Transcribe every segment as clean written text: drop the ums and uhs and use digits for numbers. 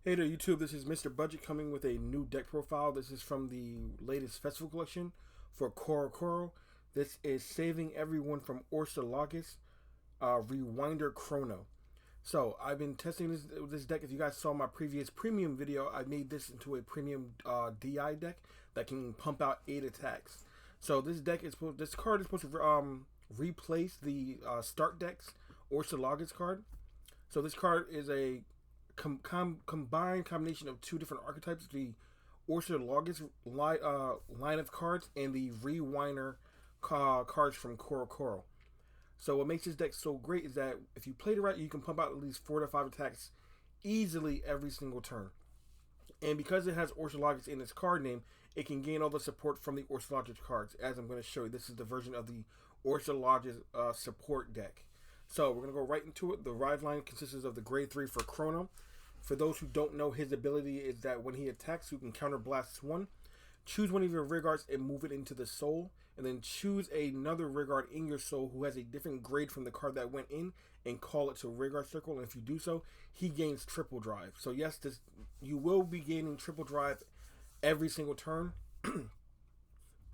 Hey there, YouTube. This is Mr. Budget coming with a new deck profile. This is from the latest festival collection for Corocoro. This is Saving Everyone from Oselarget, Rewinder Chrono. So I've been testing this deck. If you guys saw my previous premium video, I made this into a premium DI deck that can pump out 8 attacks. So this card is supposed to replace the start deck's Oselarget's card. So this card is a combined combination of two different archetypes: the Oselarget's line of cards and the Rewinder cards from Corocoro. So what makes this deck so great is that if you play it right, you can pump out at least 4 to 5 attacks easily every single turn. And because it has Oselarget in its card name, it can gain all the support from the Oselarget cards. As I'm going to show you, this is the version of the Oselarget support deck. So we're going to go right into it. The ride line consists of the grade 3 for Chrono. For those who don't know, his ability is that when he attacks, you can counter blast 1. Choose one of your rear guards and move it into the soul. And then choose another rear guard in your soul who has a different grade from the card that went in and call it to rear guard circle. And if you do so, he gains triple drive. So yes, you will be gaining triple drive every single turn.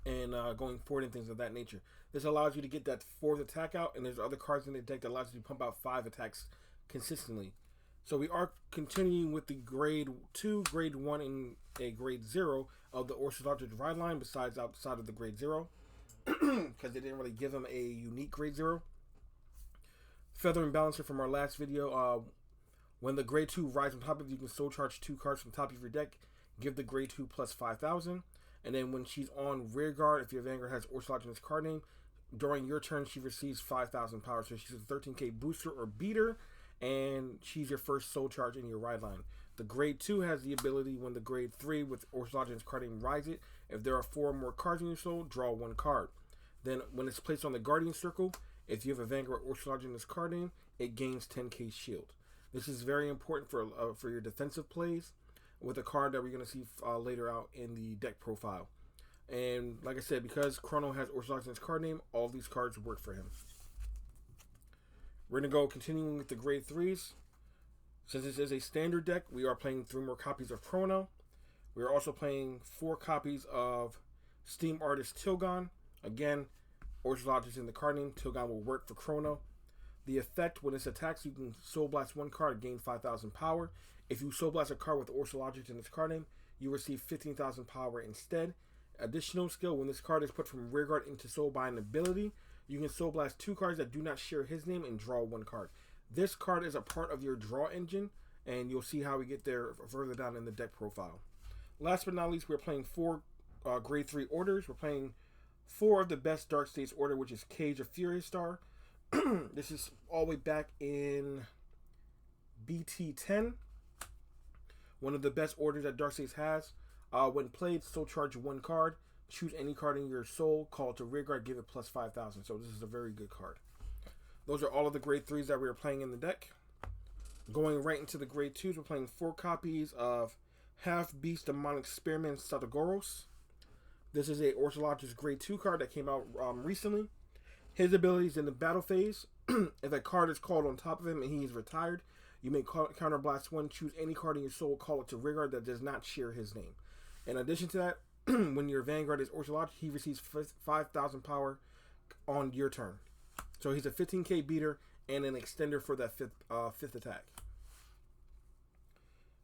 And going forward and things of that nature. This allows you to get that 4th attack out, and there's other cards in the deck that allows you to pump out 5 attacks consistently. So we are continuing with the grade 2, grade 1, and a grade 0 of the Oselarget ride line, besides outside of the grade 0, because they didn't really give him a unique grade 0. Feather and Balancer from our last video. When the grade 2 rides on top of you, you can soul charge 2 cards from the top of your deck. Give the grade 2 plus 5,000. And then when she's on rear guard, if your Vanguard has Oselarget in its card name, during your turn, she receives 5,000 power. So she's a 13k booster or beater, and she's your first soul charge in your ride line. The grade 2 has the ability when the grade 3 with Oselarget in its card name rides it. If there are 4 more cards in your soul, draw 1 card. Then when it's placed on the Guardian Circle, if you have a Vanguard Oselarget in its card name, it gains 10k shield. This is very important for your defensive plays, with a card that we're going to see later out in the deck profile. And like I said, because Chrono has Oselarget in his card name, all these cards work for him. We're going to go continuing with the grade 3s. Since this is a standard deck, we are playing 3 more copies of Chrono. We are also playing 4 copies of Steam Artist Tilgon. Again, Oselarget is in the card name. Tilgon will work for Chrono. The effect, when it attacks, you can Soul Blast 1 card, gain 5,000 power. If you Soul Blast a card with Oselarget in its card name, you receive 15,000 power instead. Additional skill, when this card is put from rear guard into soul by an ability, you can Soul Blast 2 cards that do not share his name and draw 1 card. This card is a part of your draw engine, and you'll see how we get there further down in the deck profile. Last but not least, we're playing 4 grade 3 orders. We're playing 4 of the best Dark States order, which is Cage of Furious Star. This is all the way back in BT10. One of the best orders that Dark States has. When played, soul charge 1 card. Choose any card in your soul. Call it to rear guard. Give it plus 5,000. So this is a very good card. Those are all of the grade 3s that we are playing in the deck. Going right into the grade 2s, we're playing 4 copies of Half Beast Demonic Spearman Satagoros. This is a Oselarget's grade 2 card that came out recently. His abilities in the battle phase. If a card is called on top of him and he is retired, you may counter blast 1, choose any card in your soul, call it to rear guard that does not share his name. In addition to that, when your Vanguard is Oselarget, he receives 5,000 power on your turn. So he's a 15k beater and an extender for that 5th attack.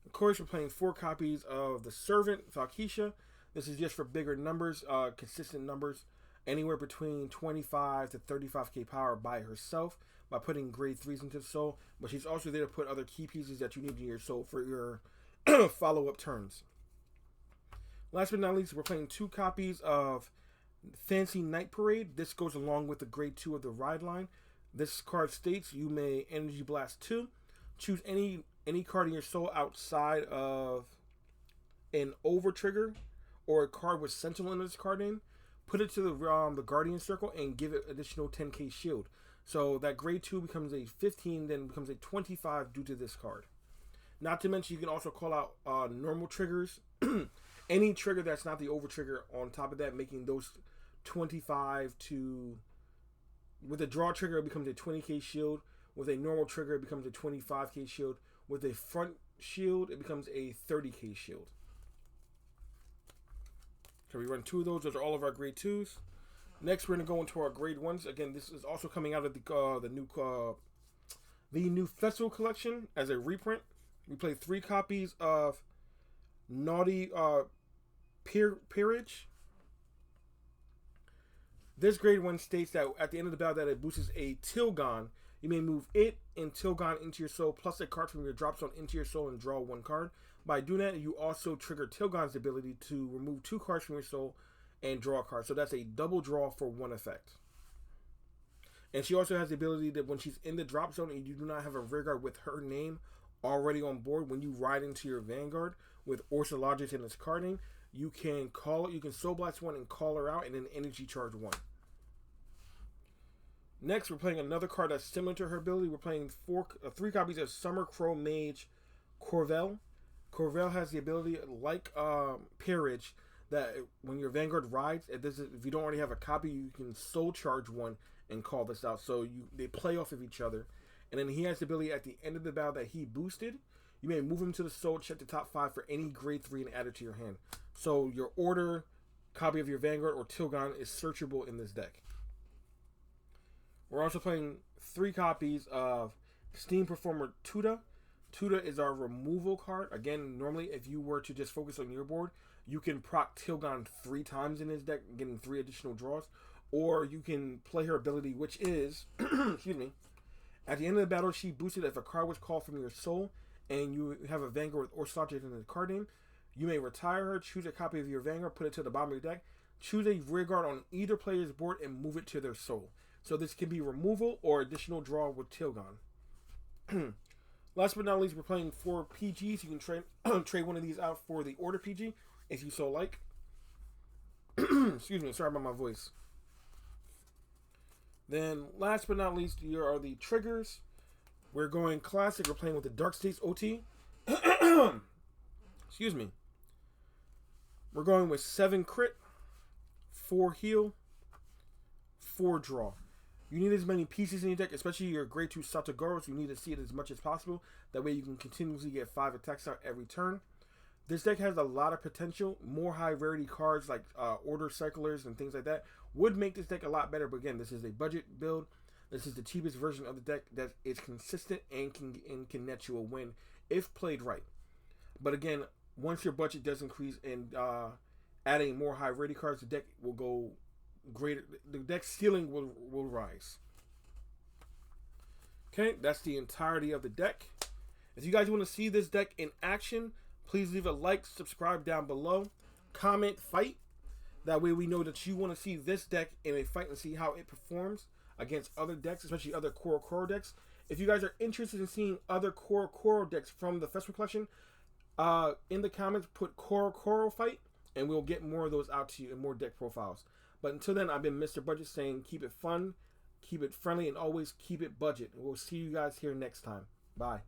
Of course, we're playing 4 copies of the Servant, Valkisha. This is just for bigger numbers, consistent numbers, anywhere between 25 to 35k power by herself, by putting grade 3s into the soul, but she's also there to put other key pieces that you need in your soul for your follow-up turns. Last but not least, we're playing 2 copies of Fancy Night Parade. This goes along with the grade 2 of the ride line. This card states you may Energy Blast 2. Choose any card in your soul outside of an over trigger or a card with Sentinel in its card name. Put it to the Guardian Circle and give it additional 10k shield. So that grade 2 becomes a 15, then becomes a 25 due to this card. Not to mention, you can also call out normal triggers. Any trigger that's not the over trigger on top of that, making those 25 to... With a draw trigger, it becomes a 20k shield. With a normal trigger, it becomes a 25k shield. With a front shield, it becomes a 30k shield. So we run 2 of those. Those are all of our grade 2s. Next, we're gonna go into our grade 1s. Again, this is also coming out of the new festival collection as a reprint. We play 3 copies of Naughty Peerage. This grade 1 states that at the end of the battle that it boosts a Tilgon. You may move it and Tilgon into your soul, plus a card from your drop zone into your soul and draw 1 card. By doing that, you also trigger Tilgon's ability to remove 2 cards from your soul and draw a card. So that's a double draw for 1 effect. And she also has the ability that when she's in the drop zone and you do not have a rearguard with her name already on board, when you ride into your Vanguard with Oselarget in its card name, you can Soul Blast 1 and call her out and then energy charge 1. Next, we're playing another card that's similar to her ability. We're playing 3 copies of Summer Crow Mage Corvel. Corvel has the ability, like Peerage, that when your Vanguard rides, if you don't already have a copy, you can soul charge 1 and call this out. So they play off of each other. And then he has the ability at the end of the battle that he boosted. You may move him to the soul, check the top 5 for any grade 3 and add it to your hand. So your order, copy of your Vanguard, or Tilgon is searchable in this deck. We're also playing 3 copies of Steam Performer Tuda. Tuda is our removal card. Again, normally if you were to just focus on your board, you can proc Tilgon 3 times in this deck, getting 3 additional draws. Or you can play her ability, which is, excuse me, at the end of the battle, she boosted if a card was called from your soul and you have a Vanguard with Oselarget in the card name. You may retire her, choose a copy of your Vanguard, put it to the bottom of your deck, choose a rearguard on either player's board and move it to their soul. So this can be removal or additional draw with Tilgon. Last but not least, we're playing 4 PGs. You can trade one of these out for the order PG if you so like. Excuse me, sorry about my voice. Then last but not least, here are the triggers. We're going classic. We're playing with the Dark States OT. Excuse me. We're going with 7 crit, 4 heal, 4 draw. You need as many pieces in your deck, especially your grade 2 Satogoros. You need to see it as much as possible. That way you can continuously get 5 attacks out every turn. This deck has a lot of potential. More high rarity cards like Order Cyclers and things like that would make this deck a lot better. But again, this is a budget build. This is the cheapest version of the deck that is consistent and can net you a win if played right. But again, once your budget does increase and adding more high rarity cards, the deck will go greater. The deck ceiling will rise. Okay, that's the entirety of the deck. If you guys want to see this deck in action, please leave a like, subscribe down below, comment, fight. That way we know that you want to see this deck in a fight and see how it performs against other decks, especially other Corocoro decks. If you guys are interested in seeing other Corocoro decks from the Festival Collection, in the comments put Corocoro fight, and we'll get more of those out to you and more deck profiles. But until then, I've been Mr. Budget saying keep it fun, keep it friendly, and always keep it budget. And we'll see you guys here next time. Bye.